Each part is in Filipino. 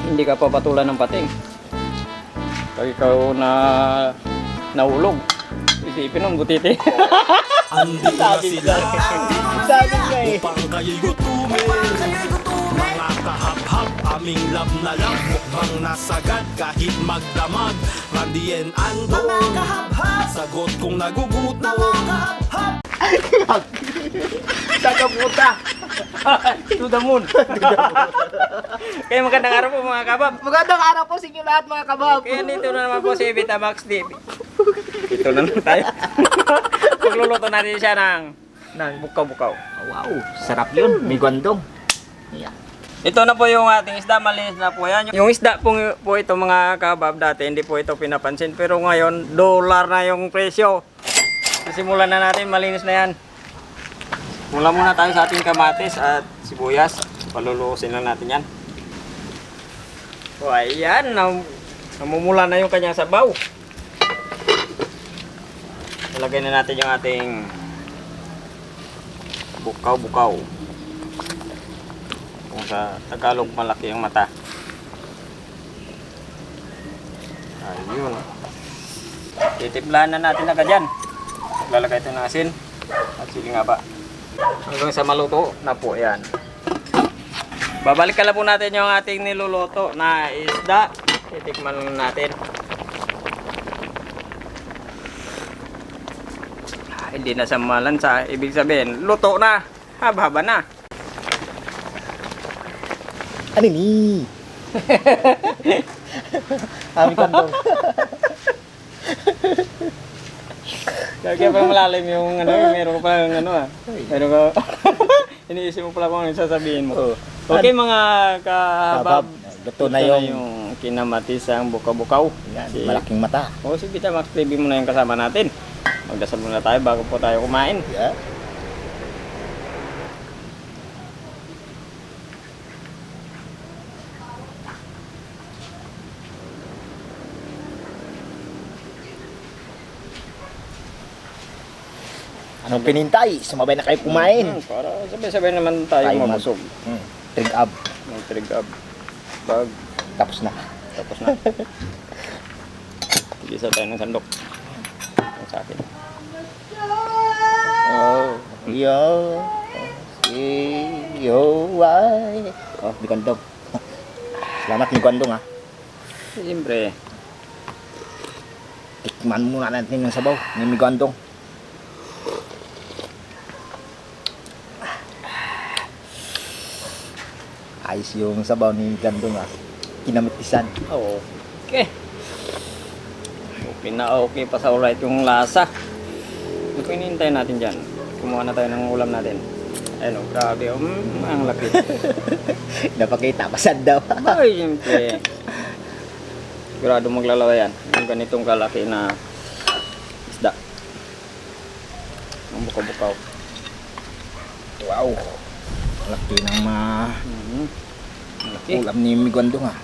hindi ka papatulan ng pating. Pag ikaw na nahulog, isipin ng butiti. Andito na sila Sabi nga eh. upang kayo'y gutumin. Mga kahap-hap, aming lab na lang. Mukhang nasagad kahit magdamag. Randy and Ando, sagot kong nagugutom. Sagabuta. To the moon. Kaya magandang araw po mga kabab. Magandang araw po sa inyo lahat mga kabab. Kaya dito na naman po si Vitamax TV. Ito na naman tayo. Pagluluto natin siya ng bukaw-bukaw. Wow, sarap yun. May gwandong. Yeah. Ito na po yung ating isda, malinis na po yan. Yung isda po ito mga kabab, dati hindi po ito pinapansin. Pero ngayon, dollar na yung presyo. Simulan na natin, malinis na yan. Mula muna tayo sa ating kamatis at sibuyas. Palulusin lang natin yan. So ayan, namumula na yung kanyang sabaw. Ilagay na natin yung ating bukaw-bukaw. Kung sa Tagalog malaki yung mata. Ayun. Titimplahan na natin agad yan. Lalagay ito ng asin at sili nga ba. Hanggang sa maluto na po yan. Babalik ka lang po natin yung ating niluluto na isda. Titikman lang natin. Hindi na sa malansa. Ibig sabihin, luto na. Haba-haba na. Ano ni? Aming gwandong. Kaya pa malalim yung ano, meron ka pa ng ano meron ka, iniisip mo pala kung ano sasabihin mo. Okay mga kabab, Luto na yung kinamatisang bukaw-bukaw. malaking mata. O si Vitamax TV mo na yung kasama natin. Magdasal muna tayo bago po tayo kumain. Yeah. Anong pinintay? Sumabay na kayo kumain. Para sabay-sabay naman tayo mabusog. Trig up. May trig up. Bag. Tapos na. Tapos na. Igisa tayo ng sandok. Yung sa akin. Oh, yo. Yo, why? Oh, di gwandong. Salamat ni gwandong ha. Siyempre. Tikman muna natin yung sabaw ni gwandong. Ayos yung sabaw ni gwandong ha. Kinamitisan. Oo. Okay. Okay na okay pa sa alright yung lasa. Ano po hinihintay natin dyan? Kumuha na tayo ng ulam natin. Ayun o, grabe. Ang laki. Napakita, pasad daw. Ay, siyempre. Sigurado maglalawa yan. Yung ganitong kalaki na isda. Ang bukaw-bukaw. Wow. Laki ng Laki. ulam ni gwandong ha.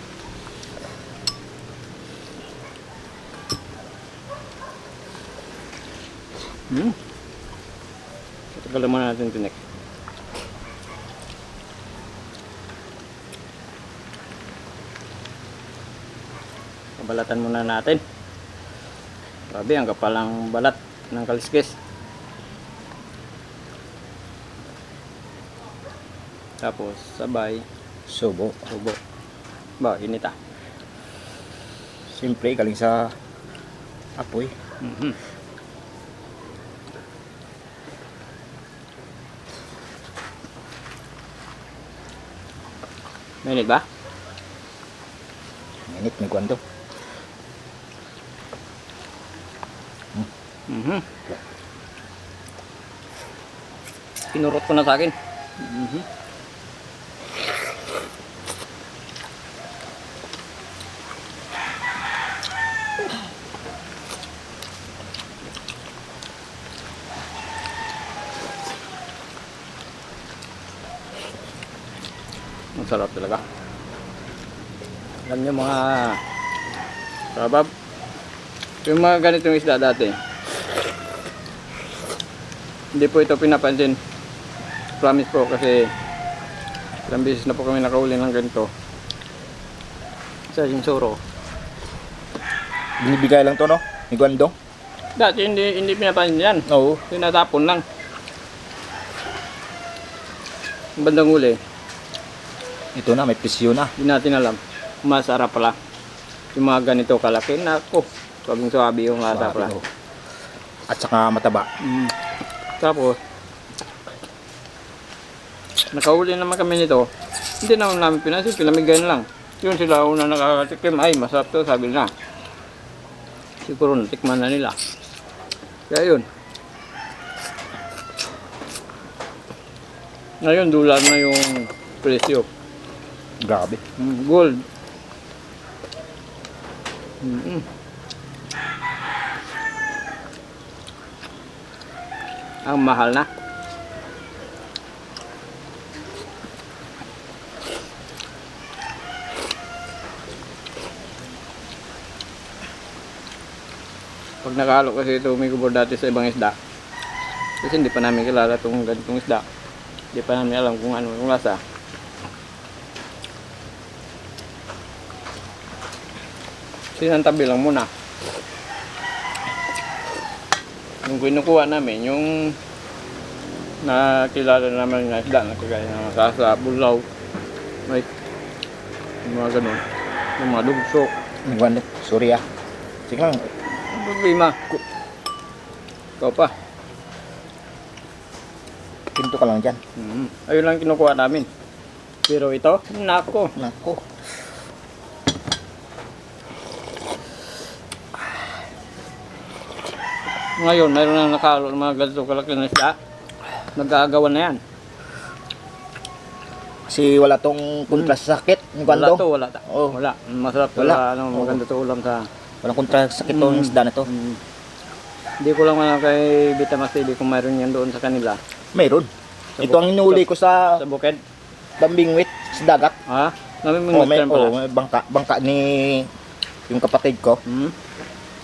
Tagalan muna natin tinik. Balatan muna natin. Grabe, ang kapalang balat ng kaliskis. Tapos sabay Subo. subo. Ba, init ah. Siyempre, galing sa apoy. Mainit ba? Minit ni gwandong. Pinurot ko na sa akin. Ang sarap talaga. Alam niyo mga kabab, yung mga ganitong isda dati, hindi po ito pinapansin. Promise po kasi ilang beses na po kami nakahuli ng ganito. Sa Jinsuro. Binibigay lang to, no? Ni Gwandong. Dati hindi pinapansin yan. Oo. Tinatapon lang. Bandang uli, Ito na, may pisyo na. hindi natin alam. Masarap pala. Yung mga ganito kalaki, nako. Sabing-sabi yung lasa pala. Oo. At saka mataba. Tapos, nakahuli naman kami nito. Hindi naman namin pinansin, pinamigay na lang. Yun sila una nakakatikim, ay masarap to, sabi na. Siguro natikman na nila. Kaya yun. Ngayon, dulan na yung presyo. Grabe. Gold. Ang mahal na. Pag nakahalo kasi ito, umigubor dati sa ibang isda. Kasi hindi pa namin kilala itong ganitong isda. Hindi pa namin alam kung ano yung lasa. Sinantabi lang muna. Yung kinukuha namin, yung nakilala naman na isda na kagaya ng sasa, bulaw, may yung mga ganun, yung mga dugso. Ni Gwandong. Sorry ah. Sige lang. Problema. Ikaw pa. Pinto ka lang dyan. Ayun lang kinukuha namin. Pero ito, nako. Nako. Ngayon, mayroon na nakahalo ng mga ganito kalaki na isda. Nag-aagawan na yan. Kasi wala tong kontra sa sakit ni Wala Gwandong. to, wala. Oo. Wala. Masarap to. Wala. Ano, maganda to ulam sa... Walang kontra sa sakit tong isda na to. Hindi ko lang alam kay Betamax TV kung mayroon yan doon sa kanila. Mayroon. Ito ang inuuli ko sa Sa bukid. Bambingwit sa dagat. Ha? Oh, may, may bangka ni yung kapatid ko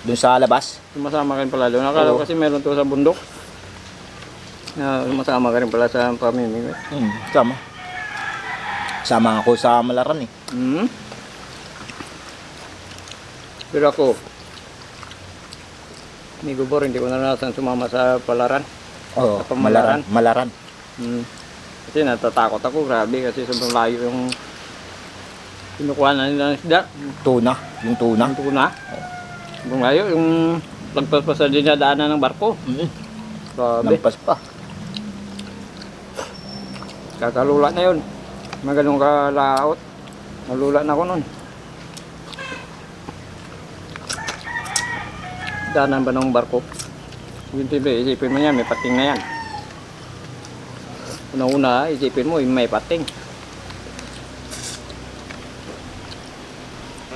doon sa labas. Sumasama ka rin pala doon. Akala ko kasi meron to sa bundok. Sumasama ka rin pala sa pamimigay. Sama. Sama ako sa Malaran eh. Pero ako, ni Gubor, hindi ko naranasan sumama sa palaran. Oo, Sa Pamalaran. Malaran. Kasi natatakot ako, grabe, kasi sobrang layo yung kinukuha na nila ng isda. Tuna, yung tuna. Ang tuna. Sobrang layo, yung lagpas pa sa dinadaanan ng barko. Grabe, Lampas pa. kakalula na yun. Maganong kalaot. Nalula na ako nun. Daanan ba ng barko? Yung tibi, isipin mo yan, may pating na yan. Una-una, isipin mo, may pating.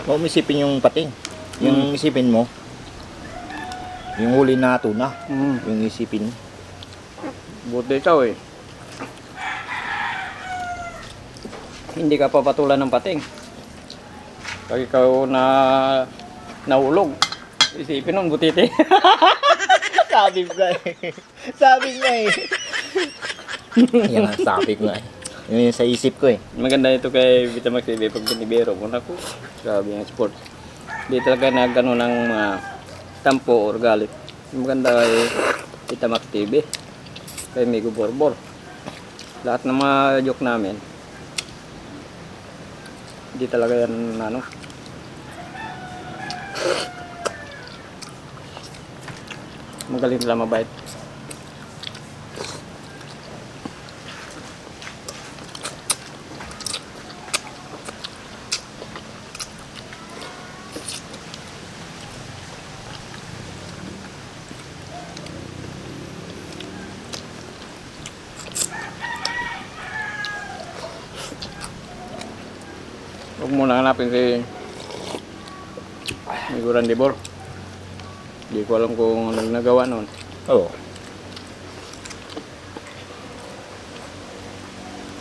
Huwag mo isipin yung pating. Yung isipin mo, yung huli na tuna. Yung isipin. Buti ikaw eh. Hindi ka papatulan ng pating. Pag ikaw na nahulog, isipin nun, butiti. Sabi ko eh. Sabi nga eh. Yan ang sabi ko eh. Yun yung sa isip ko eh. Maganda ito kay Betamax TV pag binibero mo. Naku, sabi ng sport. Di talaga na gano'n ng mga tampo or galit. Maganda kay Betamax TV. Kay Migo Borbor. Lahat ng mga joke namin, hindi talaga yan ano. Magaling sila, mabait. Huwag mo na hanapin si Miguran Dibor. Hindi ko alam kung anong nagawa noon. Oo.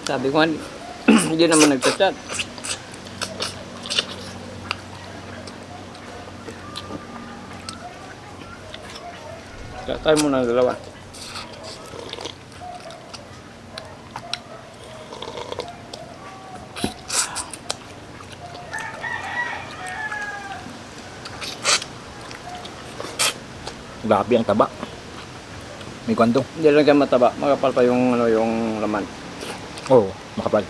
Sabi ko nga, hindi naman nagchat-chat. Tayo muna ng dalawa. Grabe ang taba. May kwento. Hindi lang siya mataba, makapal pa yung ano yung laman. Oo, makapal.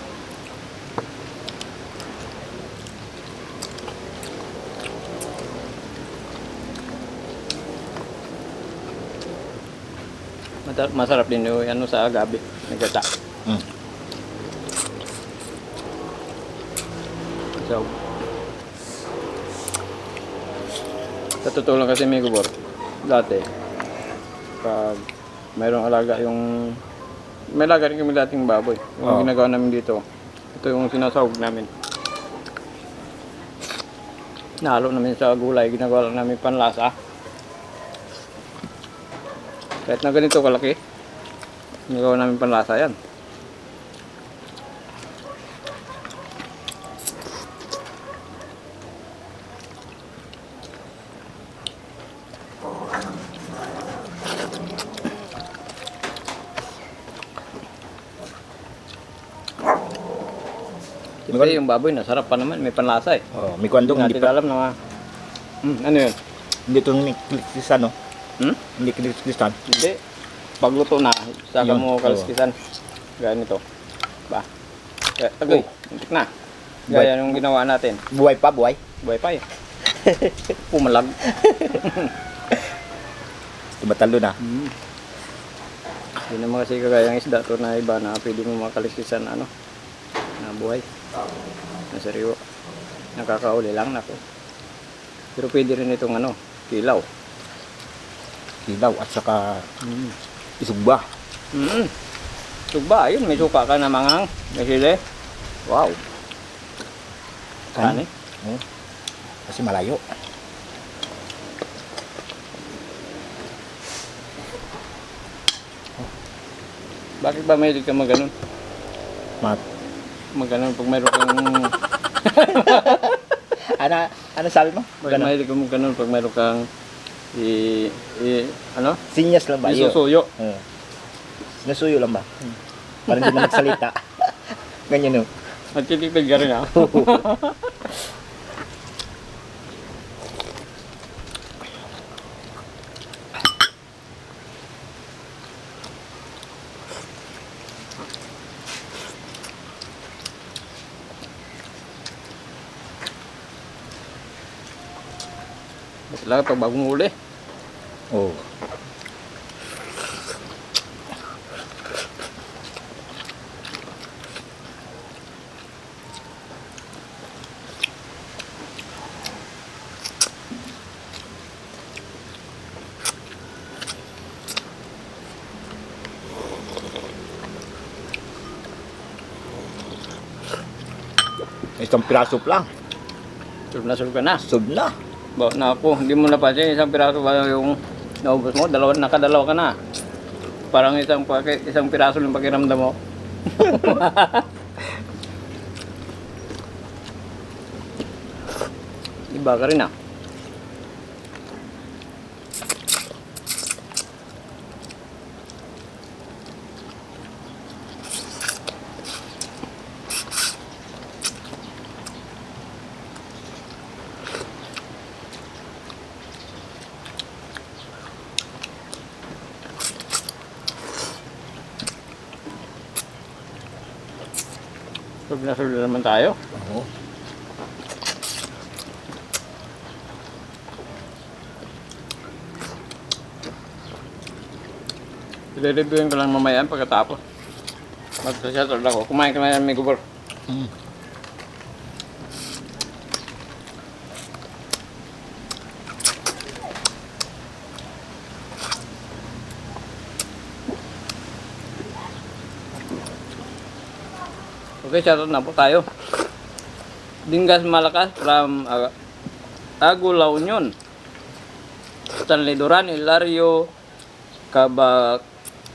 Masarap din yung ano sa gabi, nagata. Mm. So, sa totoo lang kasi may gubor, dati, pag mayroong alaga yung, may alaga rin kami dating baboy. Yung Oo. ginagawa namin dito, ito yung sinasahog namin. Nahalo namin sa gulay, ginagawa lang namin panlasa. Kahit na ganito kalaki, ginagawa namin panlasa yan. Siyempre yung baboy, nasarap pa naman, may panlasa eh. Oo, may kwento. Hindi Hindi natin pa. alam na ano yun? Hindi ito kaliskisan, no? Hmm? Hindi kaliskisan. Hindi. Pagluto na, saka Yun, mo oo. kalskisan. Gaya nito. Ba? Agoy, hintik na. Gaya yung ginawa natin. Buhay pa, buhay. Buhay pa eh. Pumalag. Tumatalo na. Hindi naman kasi kagayang isda to na iba na pwede mo makaliskisan ano, na buhay. Na sariwa. Nakakauli lang nako. Pero pwede rin itong ano, kilaw. Kilaw at saka isugba. Suba, ayun, may suka ka na mangang. May sili. Wow. Kani? Oo. Kasi malayo. Bakit ba mahilig ka maganon? Mat. Maganon pag mayroon kang... Ano sabi mo? Bakit mahilig ka maganon pag mayroon kang... ano? Sinyas lang ba? Yun. Isusuyo. Nasuyo lang ba? Parang hindi na magsalita. Ganyan, no? Nagtitipid ka rin ah. Kailangan pag bagong uli. Oo. Isang piraso lang. Sulog ka na. Sub na. Ba, naku, hindi mo napansin, isang piraso ba yung naubos mo? Nakadalawa ka na. Parang isang piraso yung pakiramdam mo. Iba ka rin ah. Sulog na sulog naman tayo. Oo. I-reviewin ko lang mamaya pagkatapos. Mag-shuttle ako. Kumain ka na yan, may gubor. Okay, shoutout na po tayo. Dingas Malakas from Agula Union. Stanley Duran, Hilario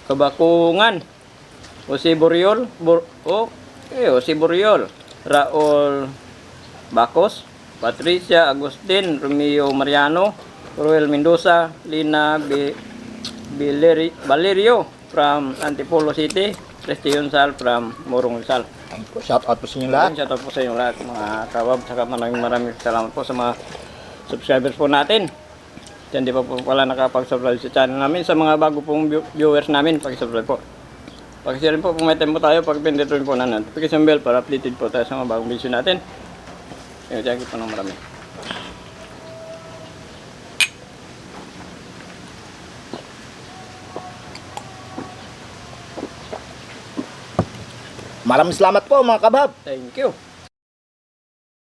Kabakungan. Jose Buriol, Jose Buriol, Raul Bacos, Patricia Agustin, Romeo Mariano, Ruel Mendoza, Lina Valerio from Antipolo City, Christian Sal from Morong Rizal. Shout out po sa inyo lahat. Shout out po sa inyo lahat mga kabab. Saka maraming salamat po sa mga subscribers po natin. Diyan di pa po pala nakapag-subscribe sa channel namin. Sa mga bago pong viewers namin, pag-subscribe po. Pag-share rin po, kung may time po tayo, pag-pindutin po na notification bell para updated po tayo sa mga bagong video natin. Ayun, thank you po ng marami. Maraming salamat po mga kabab. Thank you.